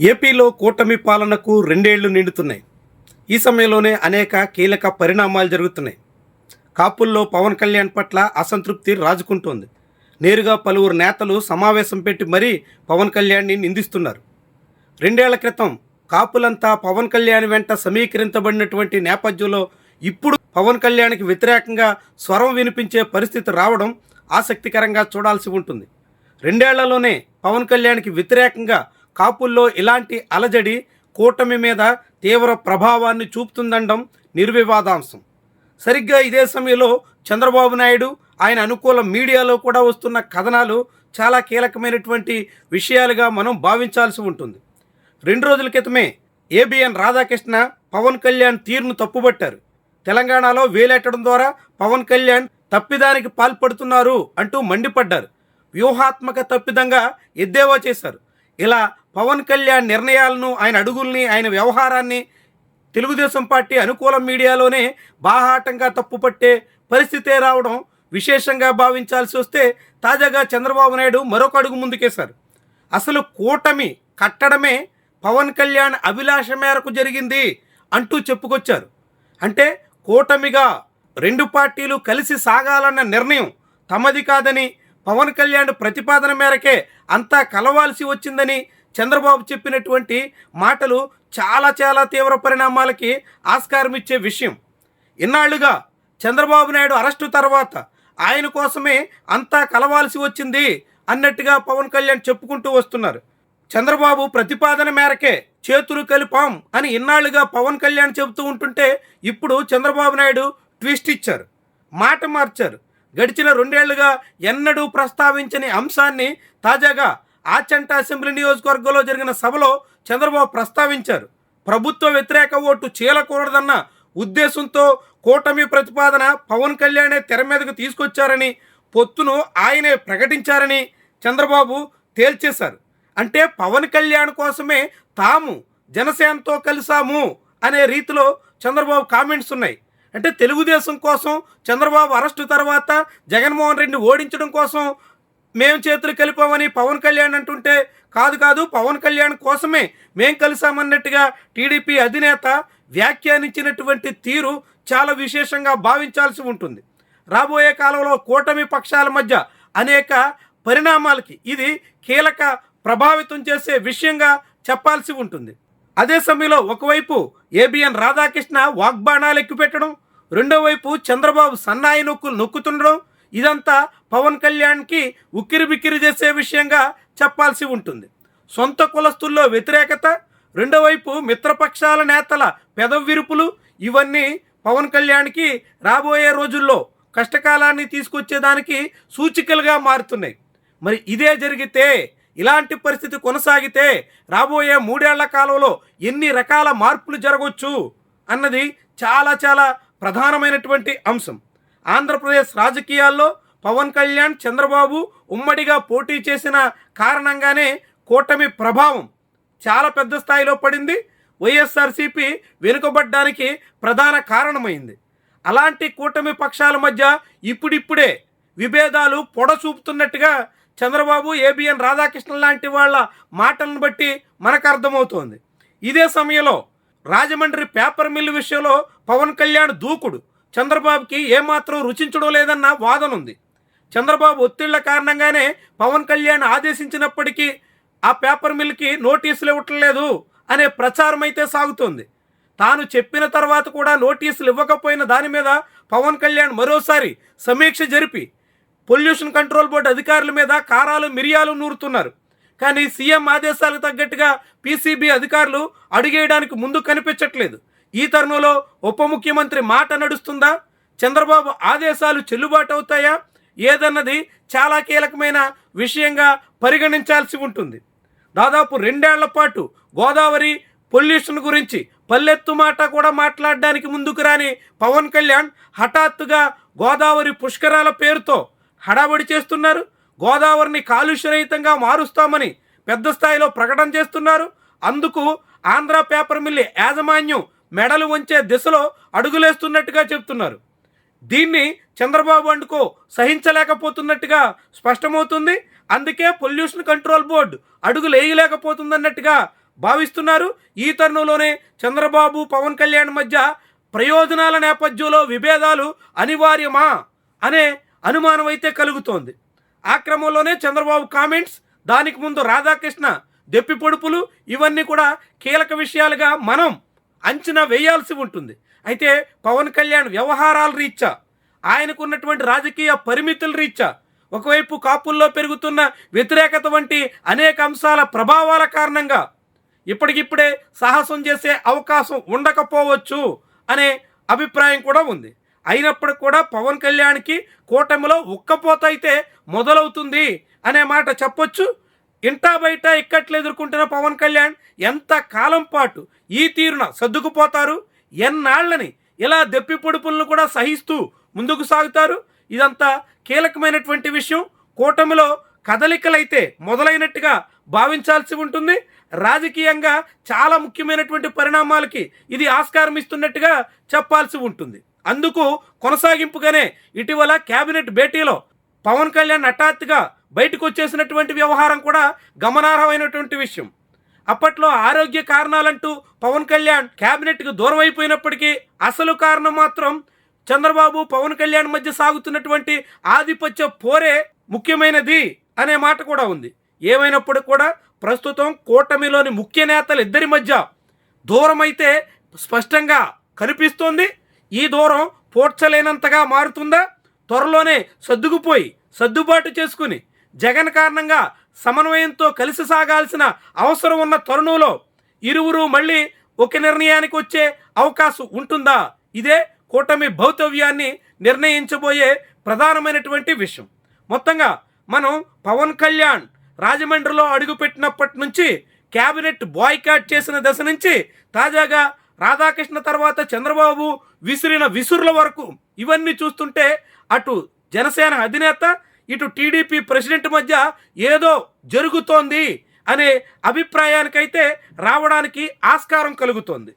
ఏపీలో కూటమి పాలనకు 2 ఏళ్లు నిండుతున్నాయి. ఈ సమయంలోనే అనేక కీలక పరిణామాలు జరుగుతున్నాయి. కాపుల్లో పవన్ కళ్యాణ్ పట్ల అసంతృప్తి రాజుకుంటోంది. నేరుగా పలువురు నేతలు సమావేశం పెట్టి మరీ పవన్ కళ్యాణ్ని నిందిస్తున్నారు. 2 ఏళ్ల క్రితం కాపులంతా పవన్ కళ్యాణ్ వెంట సమీకరించబడినటువంటి నేపథ్యంలో ఇప్పుడు పవన్ కళ్యాణ్కి వ్యతిరేకంగా స్వరం వినిపించే పరిస్థితి రావడం ఆసక్తికరంగా చూడాల్సి ఉంటుంది. 2 ఏళ్లలోనే పవన్ కళ్యాణ్కి వ్యతిరేకంగా కాపుల్లో ఇలాంటి అలజడి కూటమి మీద తీవ్ర ప్రభావాన్ని చూపుతుందనడం నిర్వివాదాంశం. సరిగ్గా ఇదే సమయంలో చంద్రబాబు నాయుడు ఆయన అనుకూల మీడియాలో కూడా వస్తున్న కథనాలు చాలా కీలకమైనటువంటి విషయాలుగా మనం భావించాల్సి ఉంటుంది. 2 రోజుల క్రితమే ఏబిఎన్ రాధాకృష్ణ పవన్ కళ్యాణ్ తీరును తప్పుబట్టారు. తెలంగాణలో వేలెట్టడం ద్వారా పవన్ కళ్యాణ్ తప్పిదానికి పాల్పడుతున్నారు అంటూ మండిపడ్డారు. వ్యూహాత్మక తప్పిదంగా ఎద్దేవా చేశారు. ఇలా పవన్ కళ్యాణ్ నిర్ణయాలను, ఆయన అడుగుల్ని, ఆయన వ్యవహారాన్ని తెలుగుదేశం పార్టీ అనుకూల మీడియాలోనే బాహాటంగా తప్పుపట్టే పరిస్థితే రావడం విశేషంగా భావించాల్సి వస్తే తాజాగా చంద్రబాబు నాయుడు మరొక అడుగు ముందుకేశారు. అసలు కూటమి కట్టడమే పవన్ కళ్యాణ్ అభిలాష మేరకు జరిగింది అంటూ చెప్పుకొచ్చారు. అంటే కూటమిగా 2 పార్టీలు కలిసి సాగాలన్న నిర్ణయం తమది కాదని, పవన్ కళ్యాణ్ ప్రతిపాదన మేరకే అంతా కలవాల్సి వచ్చిందని చంద్రబాబు చెప్పినటువంటి మాటలు చాలా తీవ్ర పరిణామాలకి ఆస్కారం ఇచ్చే విషయం. ఇన్నాళ్లుగా చంద్రబాబు నాయుడు అరెస్టు తర్వాత ఆయన కోసమే అంతా కలవాల్సి వచ్చింది అన్నట్టుగా పవన్ కళ్యాణ్ చెప్పుకుంటూ వస్తున్నారు. చంద్రబాబు ప్రతిపాదన మేరకే చేతులు కలిపాం అని ఇన్నాళ్లుగా పవన్ కళ్యాణ్ చెబుతూ ఉంటుంటే ఇప్పుడు చంద్రబాబు నాయుడు ట్విస్ట్ ఇచ్చారు, మాట మార్చారు. గడిచిన 2 ఏళ్లుగా ఎన్నడూ ప్రస్తావించని అంశాన్ని తాజాగా ఆచంట అసెంబ్లీ నియోజకవర్గంలో జరిగిన సభలో చంద్రబాబు ప్రస్తావించారు. ప్రభుత్వ వ్యతిరేక ఓటు చీలకూడదన్న ఉద్దేశంతో కూటమి ప్రతిపాదన పవన్ కళ్యాణే తెర మీదకు తీసుకొచ్చారని, పొత్తును ఆయనే ప్రకటించారని చంద్రబాబు తేల్చేశారు. అంటే పవన్ కళ్యాణ్ కోసమే తాము జనసేనతో కలిసాము అనే రీతిలో చంద్రబాబు కామెంట్స్ ఉన్నాయి. అంటే తెలుగుదేశం కోసం చంద్రబాబు అరెస్టు తర్వాత జగన్మోహన్ రెడ్డిని ఓడించడం కోసం మేము చేతులు కలిపామని పవన్ కళ్యాణ్ అంటుంటే, కాదు పవన్ కళ్యాణ్ కోసమే మేం కలిసామన్నట్టుగా టీడీపీ అధినేత వ్యాఖ్యానించినటువంటి తీరు చాలా విశేషంగా భావించాల్సి ఉంటుంది. రాబోయే కాలంలో కూటమి పక్షాల మధ్య అనేక పరిణామాలకి ఇది కీలక ప్రభావితం చేసే విషయంగా చెప్పాల్సి ఉంటుంది. అదే సమయంలో ఒకవైపు ఏబిఎన్ రాధాకృష్ణ వాగ్బాణాలు ఎక్కుపెట్టడం, రెండో వైపు చంద్రబాబు సన్నాయి నొక్కుతుండడం, ఇదంతా పవన్ కళ్యాణ్కి ఉక్కిరి బిక్కిరి చేసే విషయంగా చెప్పాల్సి ఉంటుంది. సొంత కులస్తుల్లో వ్యతిరేకత, రెండో వైపు మిత్రపక్షాల నేతల పెదవిరుపులు, ఇవన్నీ పవన్ కళ్యాణ్కి రాబోయే రోజుల్లో కష్టకాలాన్ని తీసుకొచ్చేదానికి సూచికలుగా మారుతున్నాయి. మరి ఇదే జరిగితే, ఇలాంటి పరిస్థితి కొనసాగితే రాబోయే 3 ఏళ్ల కాలంలో ఎన్ని రకాల మార్పులు జరగవచ్చు అన్నది చాలా ప్రధానమైనటువంటి అంశం. ఆంధ్రప్రదేశ్ రాజకీయాల్లో పవన్ కళ్యాణ్, చంద్రబాబు ఉమ్మడిగా పోటీ చేసిన కారణంగానే కూటమి ప్రభావం చాలా పెద్ద స్థాయిలో పడింది. వైఎస్ఆర్సీపీ వెనుకబడ్డానికి ప్రధాన కారణమైంది. అలాంటి కూటమి పక్షాల మధ్య ఇప్పుడిప్పుడే విభేదాలు పొడచూపుతున్నట్టుగా చంద్రబాబు, ఏబిఎన్ రాధాకృష్ణ లాంటి వాళ్ళ మాటలను బట్టి మనకు అర్థమవుతోంది. ఇదే సమయంలో రాజమండ్రి పేపర్ మిల్లు విషయంలో పవన్ కళ్యాణ్ దూకుడు చంద్రబాబుకి ఏమాత్రం రుచించడం లేదన్న వాదన ఉంది. చంద్రబాబు ఒత్తిళ్ల కారణంగానే పవన్ కళ్యాణ్ ఆదేశించినప్పటికీ ఆ పేపర్ మిల్కి నోటీసులు ఇవ్వటం లేదు అనే ప్రచారం అయితే సాగుతోంది. తాను చెప్పిన తర్వాత కూడా నోటీసులు ఇవ్వకపోయిన దాని మీద పవన్ కళ్యాణ్ మరోసారి సమీక్ష జరిపి పొల్యూషన్ కంట్రోల్ బోర్డు అధికారుల మీద కారాలు మిరియాలు నూరుతున్నారు. కానీ సీఎం ఆదేశాలకు తగ్గట్టుగా పీసీబీ అధికారులు అడుగేయడానికి ముందు కనిపించట్లేదు. ఈ తరుణంలో ఉప ముఖ్యమంత్రి మాట నడుస్తుందా, చంద్రబాబు ఆదేశాలు చెల్లుబాటు అవుతాయా, ఏదన్నది చాలా కీలకమైన విషయంగా పరిగణించాల్సి ఉంటుంది. దాదాపు 2 ఏళ్ల పాటు గోదావరి పొల్యూషన్ గురించి పల్లెత్తు మాట కూడా మాట్లాడడానికి ముందుకు రాని పవన్ కళ్యాణ్ హఠాత్తుగా గోదావరి పుష్కరాల పేరుతో హడావడి చేస్తున్నారు. గోదావరిని కాలుష్యరహితంగా మారుస్తామని పెద్ద స్థాయిలో ప్రకటన చేస్తున్నారు. అందుకు ఆంధ్ర పేపర్ మిల్లి యాజమాన్యం మెడలు వంచే దిశలో అడుగులేస్తున్నట్టుగా చెప్తున్నారు. దీన్ని చంద్రబాబు అండుకో సహించలేకపోతున్నట్టుగా స్పష్టమవుతుంది. అందుకే పొల్యూషన్ కంట్రోల్ బోర్డు అడుగులు వేయలేకపోతుందన్నట్టుగా భావిస్తున్నారు. ఈ తరుణంలోనే చంద్రబాబు పవన్ కళ్యాణ్ మధ్య ప్రయోజనాల నేపథ్యంలో విభేదాలు అనివార్యమా అనే అనుమానం అయితే కలుగుతోంది. ఆ క్రమంలోనే చంద్రబాబు కామెంట్స్, దానికి ముందు రాధాకృష్ణ దెప్పి పొడుపులు, ఇవన్నీ కూడా కీలక విషయాలుగా మనం అంచనా వేయాల్సి ఉంటుంది. అయితే పవన్ కళ్యాణ్ వ్యవహారాల రీత్యా, ఆయనకున్నటువంటి రాజకీయ పరిమితుల రీత్యా, ఒకవైపు కాపుల్లో పెరుగుతున్న వ్యతిరేకత వంటి అనేక అంశాల ప్రభావాల కారణంగా ఇప్పటికిప్పుడే సాహసం చేసే అవకాశం ఉండకపోవచ్చు అనే అభిప్రాయం కూడా ఉంది. అయినప్పటికి కూడా పవన్ కళ్యాణ్కి కూటమిలో ఉక్కపోత అయితే మొదలవుతుంది అనే మాట చెప్పొచ్చు. ఇంటా బయట ఇక్కట్లు ఎదుర్కొంటున్న పవన్ కళ్యాణ్ ఎంత కాలం పాటు ఈ తీరున సర్దుకుపోతారు, ఎన్నాళ్ళని ఇలా దెప్పి పొడుపులను కూడా సహిస్తూ ముందుకు సాగుతారు? ఇదంతా కీలకమైనటువంటి విషయం. కూటమిలో కదలికలైతే మొదలైనట్టుగా భావించాల్సి ఉంటుంది. రాజకీయంగా చాలా ముఖ్యమైనటువంటి పరిణామాలకి ఇది ఆస్కారం ఇస్తున్నట్టుగా చెప్పాల్సి ఉంటుంది. అందుకు కొనసాగింపుగానే ఇటీవల కేబినెట్ భేటీలో పవన్ కళ్యాణ్ హఠాత్తుగా బయటకు వచ్చేసినటువంటి వ్యవహారం కూడా గమనార్హమైనటువంటి విషయం. అప్పట్లో ఆరోగ్య కారణాలంటూ పవన్ కళ్యాణ్ కేబినెట్కు దూరం అయిపోయినప్పటికీ అసలు కారణం మాత్రం చంద్రబాబు పవన్ కళ్యాణ్ మధ్య సాగుతున్నటువంటి ఆధిపత్య పోరే ముఖ్యమైనది అనే మాట కూడా ఉంది. ఏమైనప్పటికీ కూడా ప్రస్తుతం కూటమిలోని ముఖ్య నేతలు ఇద్దరి మధ్య దూరం అయితే స్పష్టంగా కనిపిస్తోంది. ఈ దూరం పోడ్చలేనంతగా మారుతుందా? త్వరలోనే సర్దుబాటు చేసుకుని జగన్ కారణంగా సమన్వయంతో కలిసి సాగాల్సిన అవసరం ఉన్న తరుణంలో ఇరువురు మళ్ళీ ఒక నిర్ణయానికి వచ్చే అవకాశం ఉంటుందా? ఇదే కూటమి భౌతవ్యాన్ని నిర్ణయించబోయే ప్రధానమైనటువంటి విషయం. మొత్తంగా మనం పవన్ కళ్యాణ్ రాజమండ్రిలో అడుగుపెట్టినప్పటి నుంచి, క్యాబినెట్ బాయ్కాట్ చేసిన దశ నుంచి, తాజాగా రాధాకృష్ణ తర్వాత చంద్రబాబు విసిరిన విసురుల వరకు ఇవన్నీ చూస్తుంటే అటు జనసేన అధినేత, ఇటు టీడీపీ ప్రెసిడెంట్ మధ్య ఏదో జరుగుతోంది అనే అభిప్రాయానికైతే రావడానికి ఆస్కారం కలుగుతోంది.